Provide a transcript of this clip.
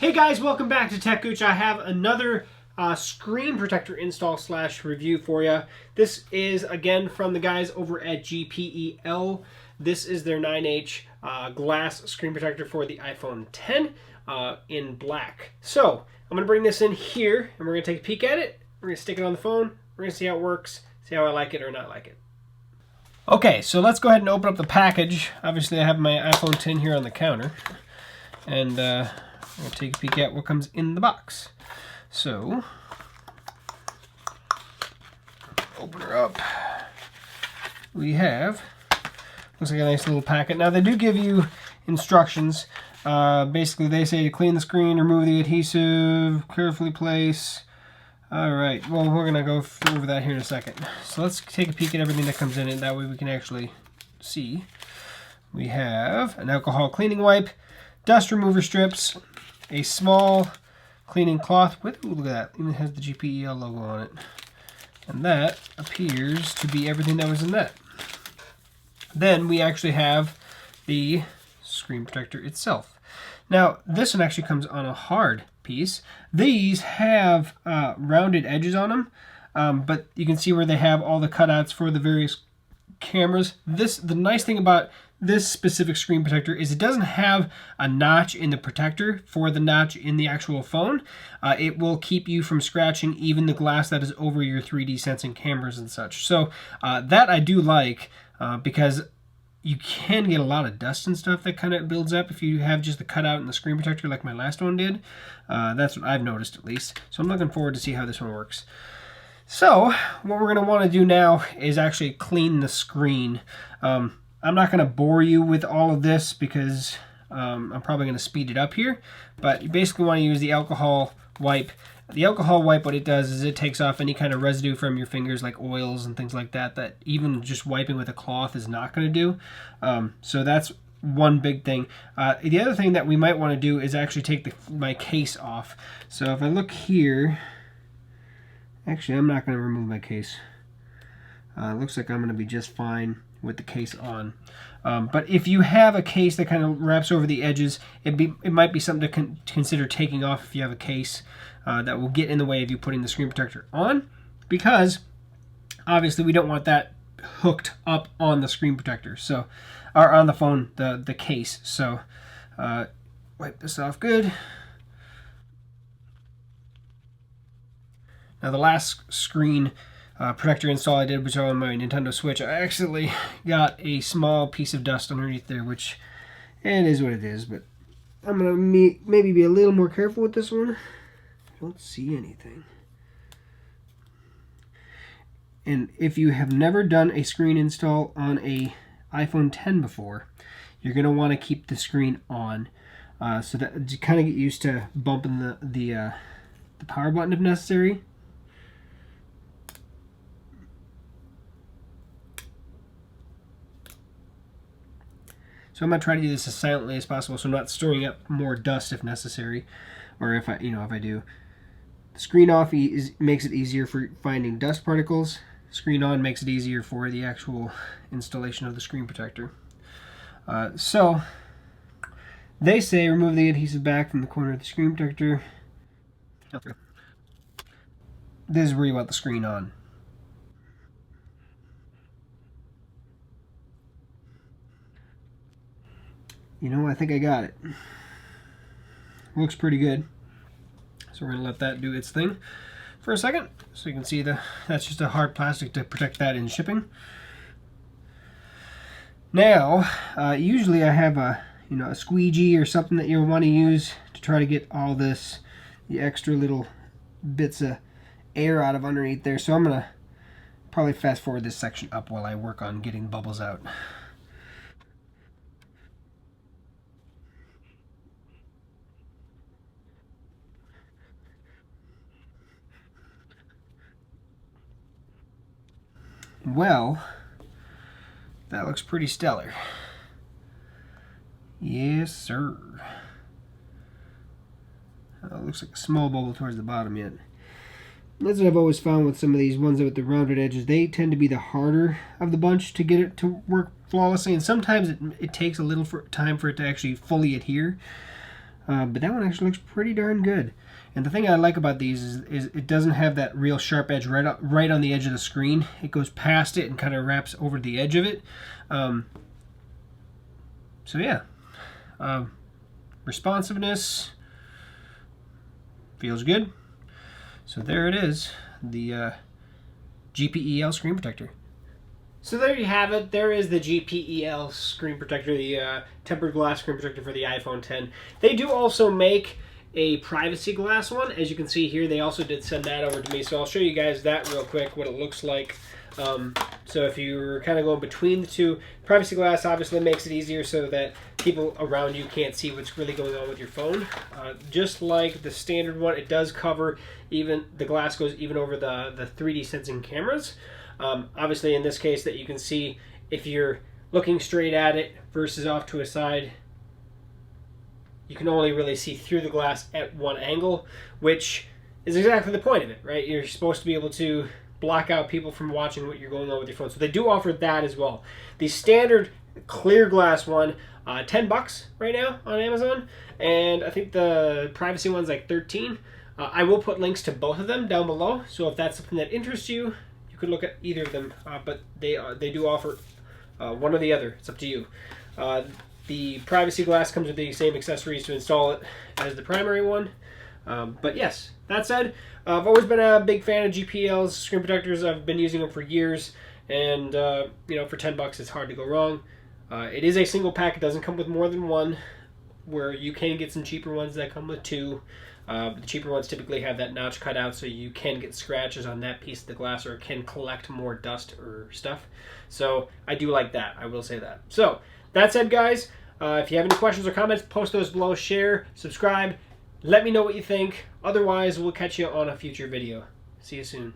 Hey guys, welcome back to techgooch. I have another screen protector install / review for you. This is again from the guys over at GPEL. This is their 9H glass screen protector for the iPhone 10 in black. So I'm going to bring this in here and we're going to take a peek at it. We're going to stick it on the phone. We're going to see how it works, see how I like it or not like it. Okay, so let's go ahead and open up the package. Obviously I have my iPhone 10 here on the counter. And I'm going to take a peek at what comes in the box. So, open her up. We have, looks like a nice little packet. Now they do give you instructions. Basically they say to clean the screen, remove the adhesive, carefully place. Alright, well we're going to go over that here in a second. So let's take a peek at everything that comes in it. That way we can actually see. We have an alcohol cleaning wipe, dust remover strips, a small cleaning cloth with, ooh, look at that, even has the GPEL logo on it. And that appears to be everything that was in that. Then we actually have the screen protector itself. Now, this one actually comes on a hard piece. These have rounded edges on them, but you can see where they have all the cutouts for the various cameras. The nice thing about this specific screen protector is it doesn't have a notch in the protector for the notch in the actual phone. It will keep you from scratching even the glass that is over your 3D sensing cameras and such. So that I do like because you can get a lot of dust and stuff that kind of builds up if you have just the cutout in the screen protector like my last one did. That's what I've noticed at least. So I'm looking forward to see how this one works. So what we're going to want to do now is actually clean the screen. I'm not going to bore you with all of this because I'm probably going to speed it up here. But you basically want to use the alcohol wipe. The alcohol wipe, what it does is it takes off any kind of residue from your fingers like oils and things like that that even just wiping with a cloth is not going to do. So that's one big thing. The other thing that we might want to do is actually take my case off. So if I look here, actually I'm not going to remove my case. It looks like I'm going to be just fine with the case on. But if you have a case that kind of wraps over the edges, it might be something to consider taking off if you have a case that will get in the way of you putting the screen protector on, because obviously we don't want that hooked up on the screen protector, so, or on the phone, the case. So wipe this off good. Now the last screen protector install I did was on my Nintendo Switch. I actually got a small piece of dust underneath there, which it is what it is, but I'm going to maybe be a little more careful with this one. I don't see anything. And if you have never done a screen install on a iPhone 10 before, you're going to want to keep the screen on so that you kind of get used to bumping the power button if necessary. So I'm going to try to do this as silently as possible so I'm not storing up more dust if necessary, or if I do. The screen off makes it easier for finding dust particles. Screen on makes it easier for the actual installation of the screen protector. So they say remove the adhesive back from the corner of the screen protector. This is where you want the screen on. You know, I think I got it. Looks pretty good. So we're going to let that do its thing for a second. So you can see that's just a hard plastic to protect that in shipping. Now, usually I have a squeegee or something that you'll want to use to try to get all the extra little bits of air out of underneath there. So I'm going to probably fast forward this section up while I work on getting bubbles out. Well, that looks pretty stellar. Yes, sir. Looks like a small bubble towards the bottom yet. That's what I've always found with some of these ones with the rounded edges. They tend to be the harder of the bunch to get it to work flawlessly, and sometimes it takes a little time for it to actually fully adhere. But that one actually looks pretty darn good. And the thing I like about these is it doesn't have that real sharp edge right on the edge of the screen. It goes past it and kind of wraps over the edge of it. So yeah, responsiveness feels good. So there it is, the GPEL Screen Protector. So there you have it. There is the GPEL Screen Protector, the tempered glass screen protector for the iPhone 10. They do also make a privacy glass one. As you can see here, they also did send that over to me. So I'll show you guys that real quick, what it looks like. So if you're kind of going between the two, privacy glass obviously makes it easier so that people around you can't see what's really going on with your phone. Just like the standard one, it does cover, even the glass goes even over the 3D sensing cameras. Obviously in this case that you can see, if you're looking straight at it versus off to a side, you can only really see through the glass at one angle, which is exactly the point of it, right? You're supposed to be able to block out people from watching what you're going on with your phone. So they do offer that as well. The standard clear glass one, $10 right now on Amazon, and I think the privacy one's like 13. I will put links to both of them down below, so if that's something that interests you, you could look at either of them. But they do offer one or the other. It's up to you. The privacy glass comes with the same accessories to install it as the primary one. But yes, that said, I've always been a big fan of GPEL's screen protectors. I've been using them for years, and you know, for $10 it's hard to go wrong. It is a single pack. It doesn't come with more than one, where you can get some cheaper ones that come with two. The cheaper ones typically have that notch cut out, so you can get scratches on that piece of the glass, or it can collect more dust or stuff. So I do like that, I will say that. So that said, guys, if you have any questions or comments, post those below, share, subscribe. Let me know what you think. Otherwise, we'll catch you on a future video. See you soon.